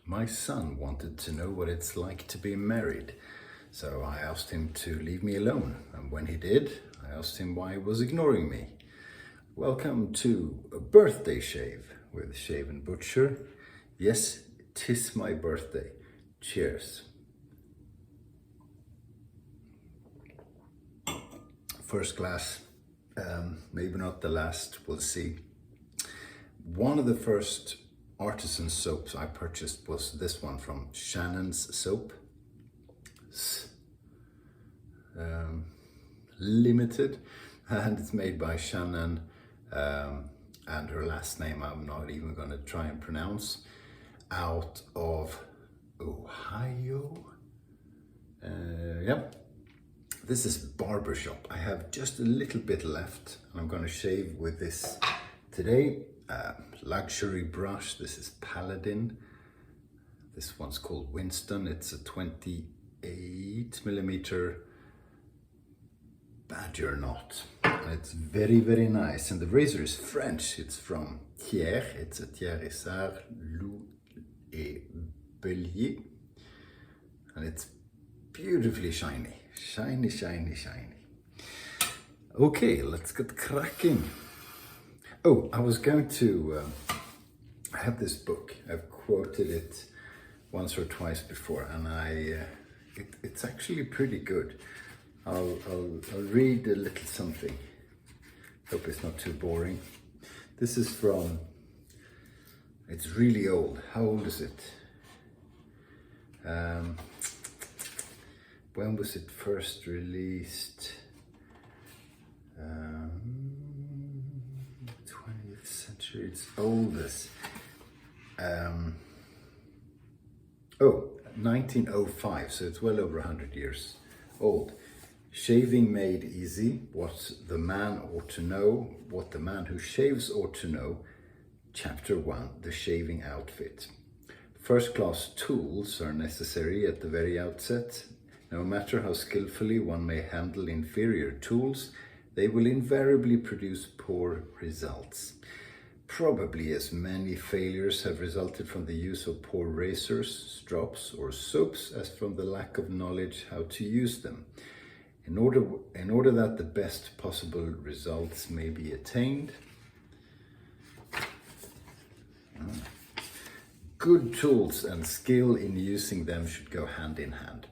My son wanted to know what it's like to be married, so I asked him to leave me alone, and when he did, I asked him why he was ignoring me. Welcome to a birthday shave with Shave&Butcher. Yes, 'tis my birthday. Cheers. First glass, maybe not the last, we'll see. One of the first artisan soaps I purchased was this one from Shannon's Soap. Limited, and it's made by Shannon, and her last name I'm not even going to try and pronounce, out of Ohio. Yep. This is Barbershop. I have just a little bit left, and I'm going to shave with this today. Luxury brush. This is Paladin. This one's called Winston. It's a 28mm badger knot. And it's very, very nice. And the razor is French. It's from Thiers. It's a Thiers Loup et Bellier. And it's beautifully shiny. Shiny, shiny, shiny. Okay, let's get cracking. Oh, I was going to, I have this book. I've quoted it once or twice before, and it's actually pretty good. I'll read a little something. Hope it's not too boring. This is from, it's really old. How old is it? When was it first released? 20th century, it's oldest. 1905, so it's well over 100 years old. Shaving Made Easy, what the man ought to know, what the man who shaves ought to know. Chapter 1, the shaving outfit. First-class tools are necessary at the very outset. No matter how skillfully one may handle inferior tools, they will invariably produce poor results. Probably as many failures have resulted from the use of poor razors, strops, or soaps as from the lack of knowledge how to use them. In order that the best possible results may be attained, good tools and skill in using them should go hand in hand.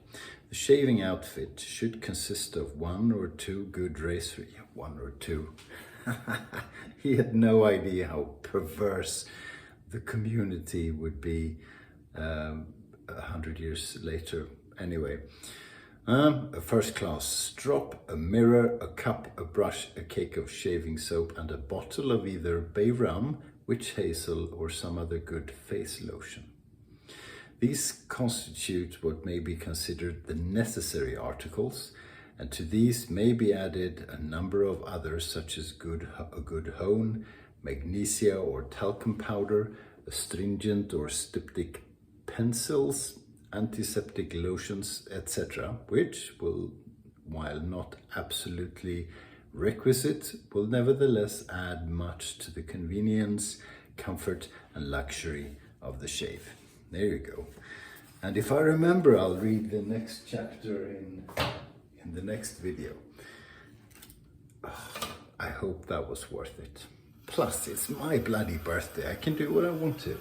The shaving outfit should consist of one or two good razors. Yeah, one or two. He had no idea how perverse the community would be 100 years later. Anyway, a first-class strop, a mirror, a cup, a brush, a cake of shaving soap, and a bottle of either bay rum, witch hazel, or some other good face lotion. These constitute what may be considered the necessary articles, and to these may be added a number of others such as a good hone, magnesia or talcum powder, astringent or styptic pencils, antiseptic lotions, etc., which will, while not absolutely requisite, will nevertheless add much to the convenience, comfort, and luxury of the shave. There you go. And if I remember, I'll read the next chapter in the next video. Oh, I hope that was worth it. Plus, it's my bloody birthday. I can do what I want to.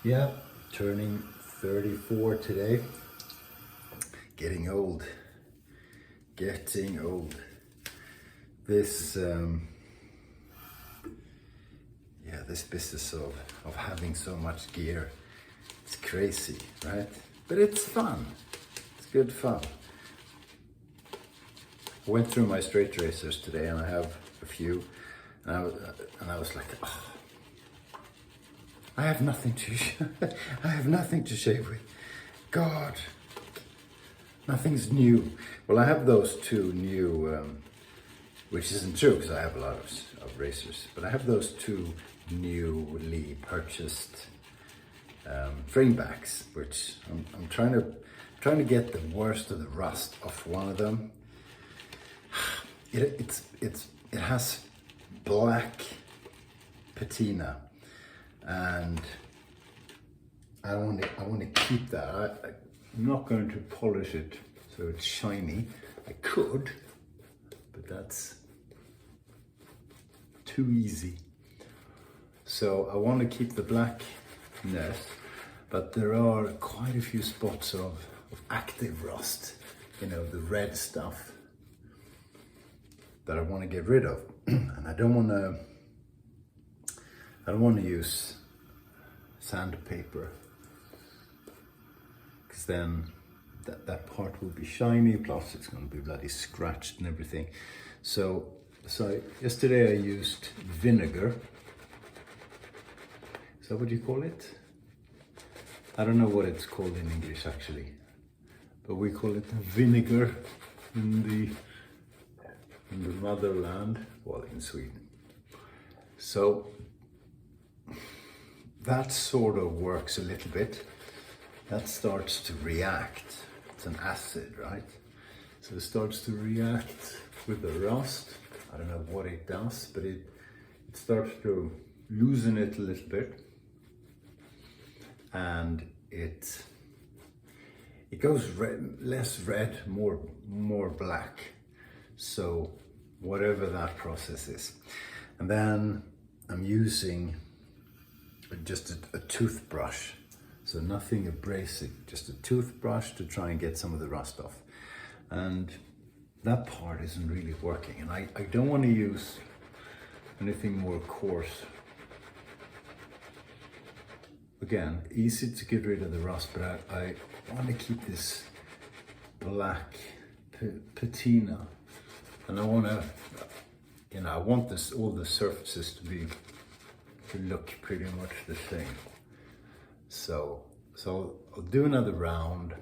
Yeah, turning 34 today. Getting old. Getting old. This this business of having so much gear, it's crazy, right? But it's fun. It's good fun. I went through my straight razors today, and I have a few, and I was like, oh, I have nothing to I have nothing to shave with. God, nothing's new. Well, I have those two new, which isn't true because I have a lot of razors, but I have those two newly purchased frame backs, which I'm trying to get the worst of the rust off one of them. It has black patina and I want to keep that. I'm not going to polish it so it's shiny. I could, but that's too easy. So I want to keep the blackness, but there are quite a few spots of active rust, you know, the red stuff that I want to get rid of. And I don't want to use sandpaper, because then that part will be shiny, plus it's going to be bloody scratched and everything. So yesterday I used vinegar. Is that what you call it? I don't know what it's called in English actually, but we call it vinegar in the motherland, well, in Sweden. So that sort of works a little bit. That starts to react. It's an acid, right? So it starts to react with the rust. I don't know what it does, but it starts to loosen it a little bit, and it goes less red, more black. So whatever that process is. And then I'm using just a toothbrush. So nothing abrasive, just a toothbrush to try and get some of the rust off. And that part isn't really working. And I don't want to use anything more coarse. Again, easy to get rid of the rust, but I want to keep this black patina. And I want to, you know, I want all the surfaces to look pretty much the same. So I'll do another round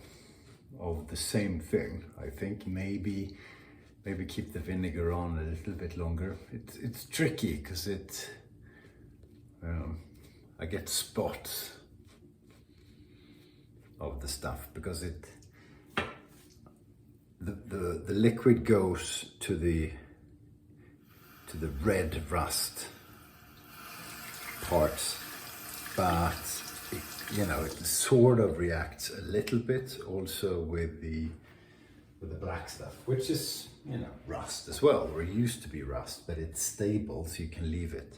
of the same thing. I think maybe keep the vinegar on a little bit longer. It's tricky because I get spots of the stuff because the liquid goes to the red rust parts, but it sort of reacts a little bit also with the black stuff, which is rust as well, or it used to be rust, but it's stable, so you can leave it.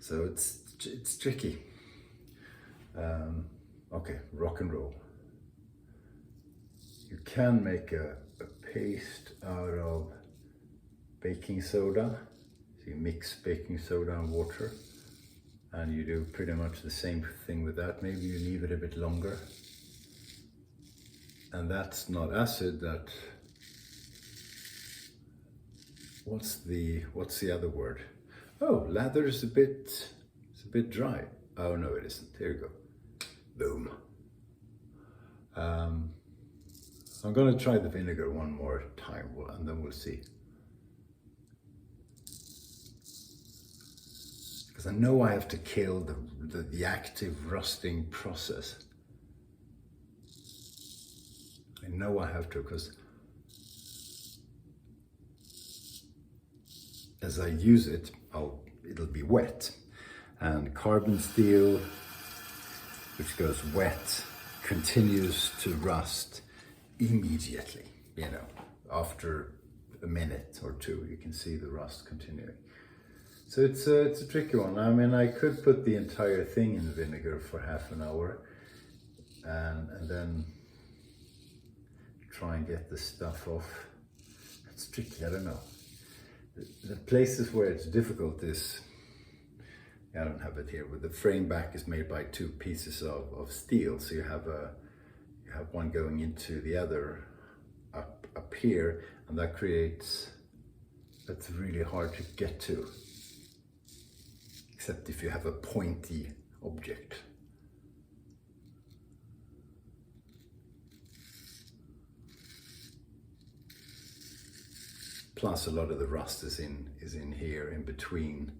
So it's tricky. Okay, rock and roll. You can make a paste out of baking soda. So you mix baking soda and water, and you do pretty much the same thing with that. Maybe you leave it a bit longer. And that's not acid, what's the other word? Oh, lather is a bit dry. Oh no, it isn't. Here you go. Boom. I'm gonna try the vinegar one more time, and then we'll see. Because I know I have to kill the active rusting process. I know I have to, because as I use it, it'll be wet. And carbon steel, which goes wet, continues to rust immediately. After a minute or two, you can see the rust continuing. So it's a tricky one. I mean, I could put the entire thing in vinegar for half an hour and then try and get the stuff off. It's tricky, I don't know. The places where it's difficult is, I don't have it here, but the frame back is made by two pieces of steel. So you have one going into the other up here, and that's really hard to get to, except if you have a pointy object. Plus a lot of the rust is in here, in between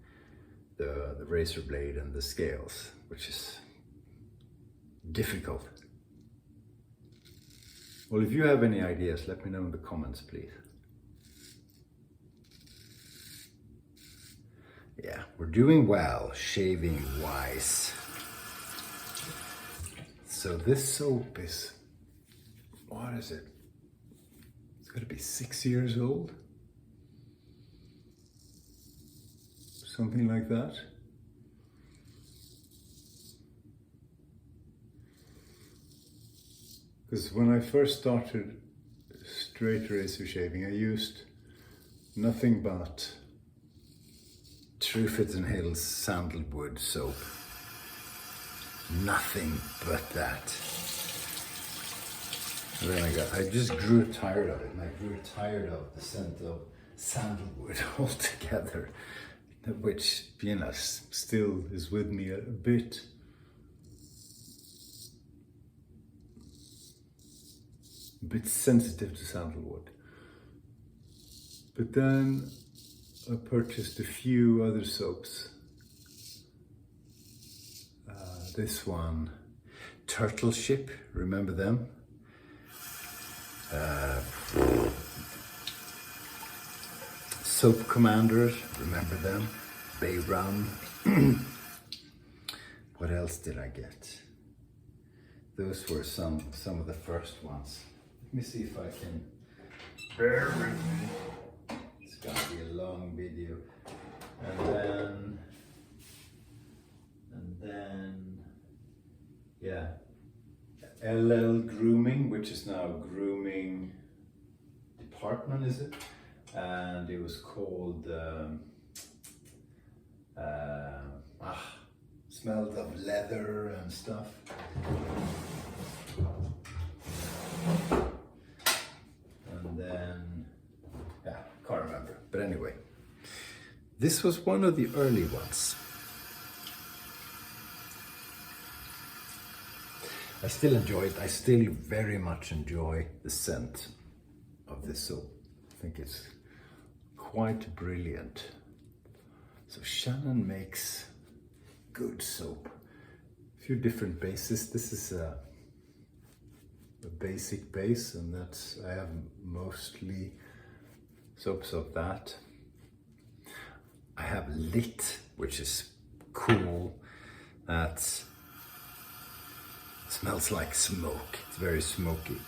the razor blade and the scales, which is difficult. Well, if you have any ideas, let me know in the comments, please. Yeah, we're doing well, shaving wise. So this soap is, what is it? It's got to be 6 years old. Something like that. Because when I first started straight razor shaving, I used nothing but Trufford and Hill's sandalwood soap. Nothing but that. And then I just grew tired of it, and I grew tired of the scent of sandalwood altogether, which, you know, still is with me a bit. A bit sensitive to sandalwood. But then I purchased a few other soaps. This one, Turtle Ship, remember them? Soap Commanders, remember them? Bay Rum. What else did I get? Those were some of the first ones. Let me see if I can bear with me. It's gonna be a long video. And then, yeah, LL Grooming, which is now Grooming Department, is it? And it was called, smelled of leather and stuff. And then, yeah, can't remember. But anyway, this was one of the early ones. I still enjoy it. I still very much enjoy the scent of this soap. I think it's quite brilliant. So Shannon makes good soap. A few different bases. This is a basic base, and that's, I have mostly soaps of that. I have Lit, which is cool. That smells like smoke. It's very smoky,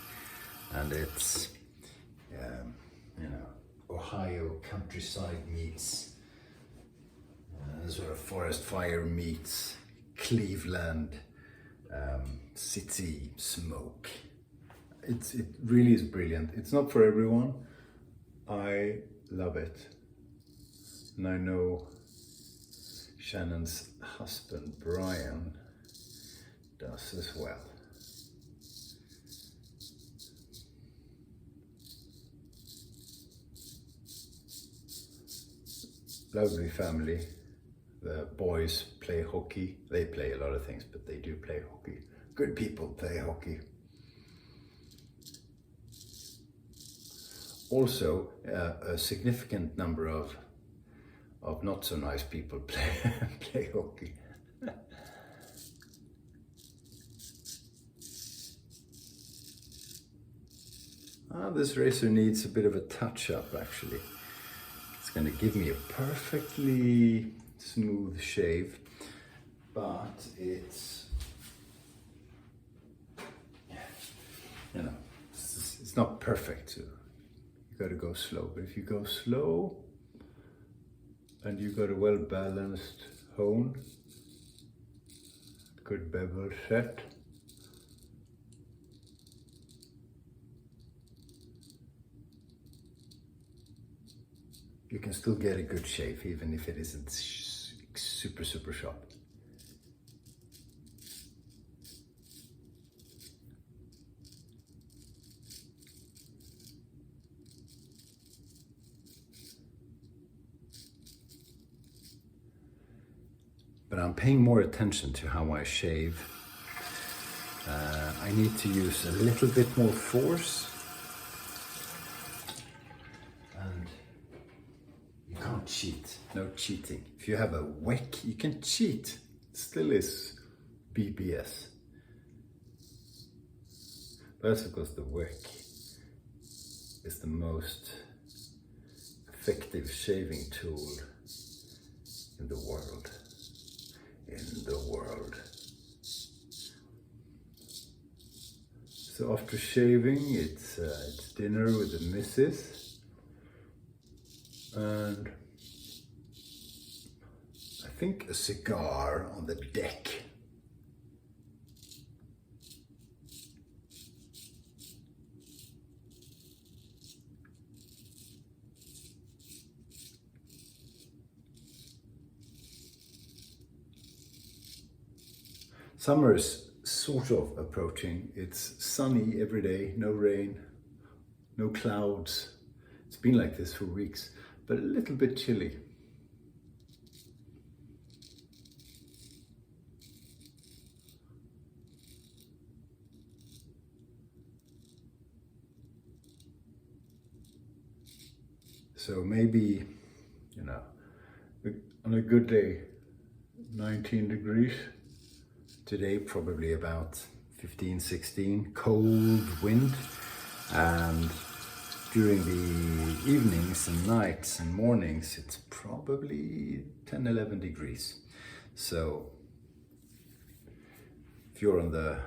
and it's you know, Ohio countryside meets sort of forest fire meets Cleveland city smoke. It really is brilliant. It's not for everyone. I love it, and I know Shannon's husband Brian does as well. Lovely family. The boys play hockey. They play a lot of things, but they do play hockey. Good people play hockey. Also, a significant number of not so nice people play hockey. This razor needs a bit of a touch-up, actually. It's going to give me a perfectly smooth shave, but it's, you know, it's not perfect. So you got to go slow. But if you go slow and you got a well-balanced hone, good bevel set, you can still get a good shave, even if it isn't super sharp. But I'm paying more attention to how I shave. I need to use a little bit more force. And you can't cheat, no cheating. If you have a wick, you can cheat. It still is BBS. But that's because the wick is the most effective shaving tool in the world. So after shaving, it's dinner with the missus, and I think a cigar on the deck. Summer is sort of approaching. It's sunny every day, no rain, no clouds. It's been like this for weeks, but a little bit chilly. So maybe, you know, on a good day, 19 degrees. Today probably about 15, 16, cold wind, and during the evenings and nights and mornings it's probably 10, 11 degrees. So if you're on the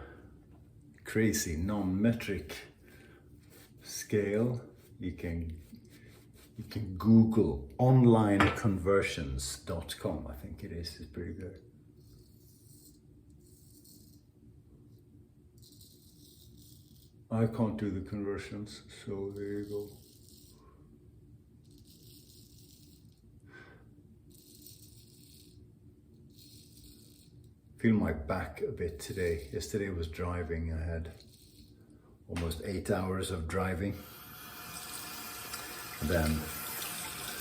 crazy non-metric scale, you can Google onlineconversions.com, I think it is. It's pretty good. I can't do the conversions, so there you go. Feel my back a bit today. Yesterday I was driving. I had almost 8 hours of driving. And then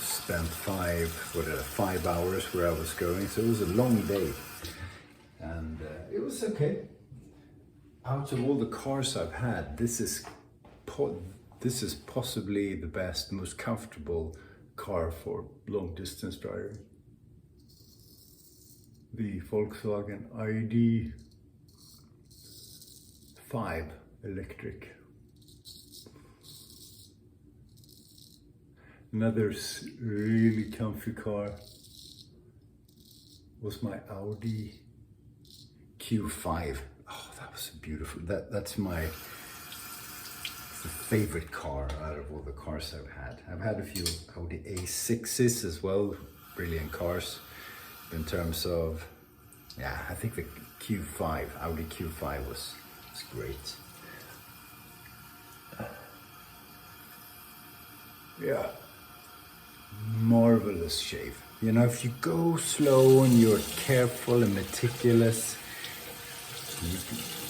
spent 5 hours where I was going. So it was a long day. And it was okay. Out of all the cars I've had, this is possibly the best, most comfortable car for long distance driving. The Volkswagen ID.5 electric. Another really comfy car was my Audi Q5. Oh, that was beautiful. That's my favorite car out of all the cars I've had. I've had a few Audi A6s as well, brilliant cars. In terms of, yeah, I think the Q5, Audi Q5 was great. Yeah, marvelous shave. You know, if you go slow and you're careful and meticulous,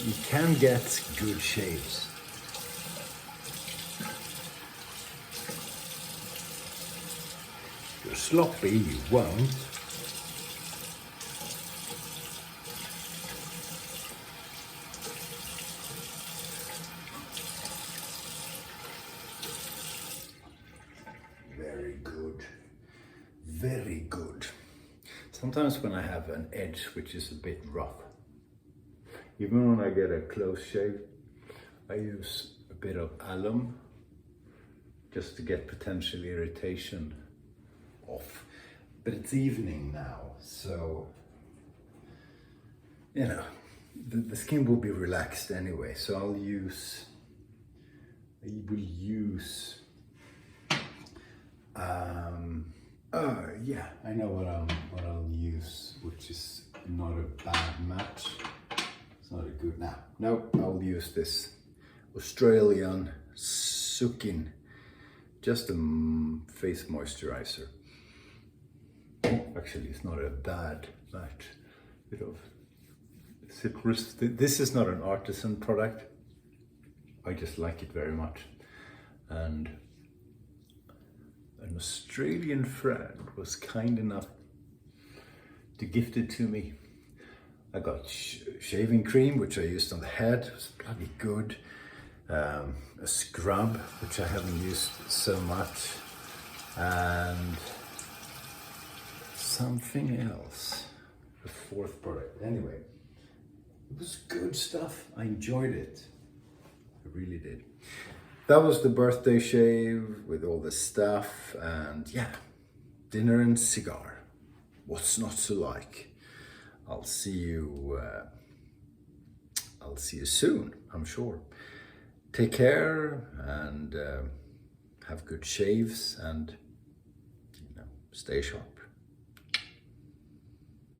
you can get good shaves. If you're sloppy, you won't. Very good. Very good. Sometimes when I have an edge which is a bit rough, even when I get a close shave, I use a bit of alum just to get potential irritation off. But it's evening now, so, you know, the skin will be relaxed anyway. So I will use, yeah, I know what I'll use, which is not a bad match. It's not a good now. No, I'll use this Australian Sukin, just a face moisturizer. Actually, it's not a bad match. Bit of citrus. This is not an artisan product. I just like it very much. And an Australian friend was kind enough to gift it to me. I got shaving cream, which I used on the head. It was bloody good. A scrub, which I haven't used so much. And something else. The fourth product. Anyway, it was good stuff. I enjoyed it. I really did. That was the birthday shave with all the stuff, and yeah, dinner and cigar. What's not to like? I'll see you soon, I'm sure. take care and have good shaves and stay sharp.